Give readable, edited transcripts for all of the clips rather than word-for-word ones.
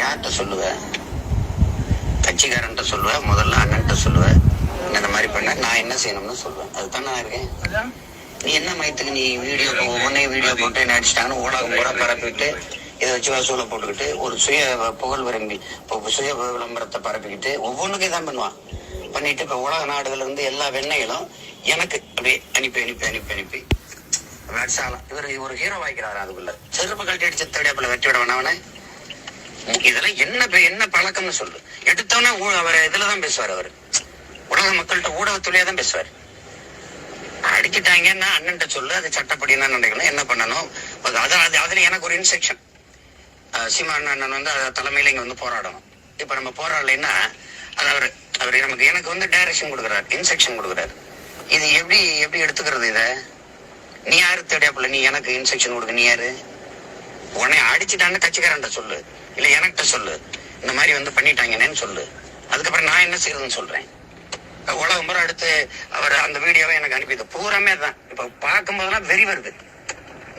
யார்கிட்ட சொல்லுவேன்? கட்சிக்காரன்ட்ட சொல்லுவேன், முதல்ல அண்ணன்ட்ட சொல்லுவேன். இந்த மாதிரி பண்ண நான் என்ன செய்யணும்னு சொல்லுவேன். அதுதானே நான் இருக்கேன். நீ என்ன மயத்துக்கு நீ வீடியோ ஒவ்வொன்றையும் வீடியோ போட்டு நடிச்சிட்டாங்கன்னு ஊடகம் கூட பரப்பிட்டு இதை வச்சு வசூலை போட்டுக்கிட்டு ஒரு சுய புகழ் விரும்பி சுய விளம்பரத்தை பரப்பிக்கிட்டு ஒவ்வொன்றுக்கும் தான் பண்ணுவான். பண்ணிட்டு இப்ப உலக நாடுகள்ல இருந்து எல்லா வெண்ணைகளும் எனக்கு அப்படியே அனுப்பி அனுப்பி அனுப்பி அனுப்பி வேட்சாலம் இவர் ஒரு ஹீரோ வாய்க்கிறாரு. அதுக்குள்ள செருப்பு கழட்டி அடிச்ச தேடியாப்புல வெட்டி விட வேணாவனே. இதெல்லாம் என்ன பழக்கம்னு சொல்லு. எடுத்தவனா அவர் இதுலதான் பேசுவார். அவர் உலக மக்கள்கிட்ட ஊடகத்துலயே தான் பேசுவார். அடிச்சுட்டாங்கன்னா அண்ணன்ட்ட சொல்லு, அது சட்டப்படி என்ன நினைக்கணும், என்ன பண்ணணும். அதுல எனக்கு ஒரு இன்ஸ்ட்ரக்ஷன். சீமான் அண்ணன் வந்து தலைமையில இங்க வந்து போராடணும். இப்ப நம்ம போராடலைன்னா அது அவர் எனக்கு வந்து டைரக்ஷன் கொடுக்குறாரு, இன்ஸ்ட்ரக்ஷன் கொடுக்குறாரு. இது எப்படி எடுத்துக்கிறது? இத நீ யாரு தேடியாப்புல நீ எனக்கு இன்ஸ்ட்ரக்ஷன் கொடுக்க? நீ யாரு? உடனே அடிச்சுட்டான்னு கட்சிக்காரன்ட்ட சொல்லு, இல்ல எனக்கிட்ட சொல்லு, இந்த மாதிரி வந்து பண்ணிட்டாங்கன்னு சொல்லு. அதுக்கப்புறம் நான் என்ன செய்யறதுன்னு சொல்றேன். உலகம் பூரா அடுத்து அவர் அந்த வீடியோவை எனக்கு அனுப்பிது பூராமே தான். இப்ப பார்க்கும் போதெல்லாம் வெறி வருது.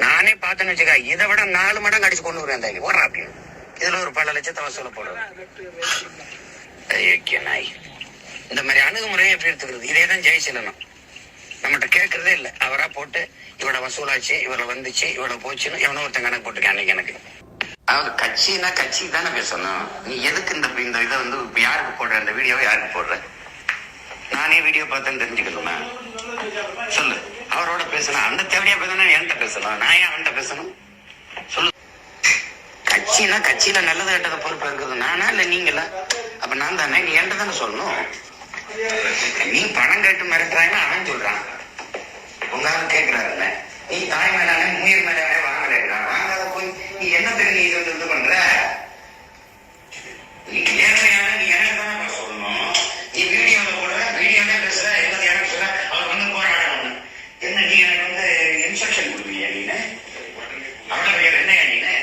நானே பார்த்தேன்னு வச்சுக்க, இதை விட 4 மடங்கு அடிச்சு கொண்டு வருவேன் ஓடுறா அப்படின்னு. இதுல ஒரு பல லட்சத்தை வசூல போடுவேன். நாய் இந்த மாதிரி அணுகுமுறையை எப்படி எடுத்துக்கிறது? இதேதான் ஜெயசீலனும் நம்மகிட்ட கேட்கறதே இல்லை. அவரா போட்டு இவளை வசூலாச்சு, இவளை வந்துச்சு, இவளை போச்சுன்னு எவனோ ஒருத்தன் கணக்கு போட்டுருக்கேன் அன்னைக்கு. எனக்கு அதாவது கட்சின்னா கட்சிக்கு தானே பேசணும். நீ எதுக்கு இந்த இதை வந்து யாருக்கு போடுற, இந்த வீடியோவை யாருக்கு போடுற? நானே வீடியோ பார்த்தேன்னு தெரிஞ்சுக்கணுமா? சொல்லு. அவரோட பேசணும், அந்த தேவையா பேசணும், என்கிட்ட பேசணும். நான் ஏன் அவன்கிட்ட பேசணும்? சொல்லு. கட்சினா கட்சியில நல்லது கெட்டதை பொறுப்பு இருக்குது நானா இல்ல நீங்களா? அப்ப நான் தானே, நீ என்கிட்ட தானே சொல்லணும். நீ பணம் கேட்டு மிரட்டுறாங்கன்னா அவன் சொல்றான், உங்களால கேட்கிறாருல்ல. நீ தாய் மேலானே முயல் மேலானே வாங்கலாம், வாங்காத போய் நீ என்ன தெரியும் இது பண்ற? நீ நேர்மையான நீ எனக்கு தானே சொல்லணும். நீ வீடியோல போடுற, வீடியோல பேசுற, எல்லாத்தையும் எனக்கு சொல்ற, அவர் வந்து போராடணும். என்ன நீ எனக்கு வந்து இன்ஸ்ட்ரக்ஷன் கொடுக்குறியா? நீனு அவ்வளவு என்னையா நீனு?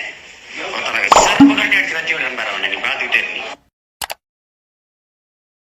சர்ப்பு கட்டி அடிச்சு வச்சு விடுறேன் பாரு அவனை. நீ பாத்துக்கிட்டே இருக்கீங்க.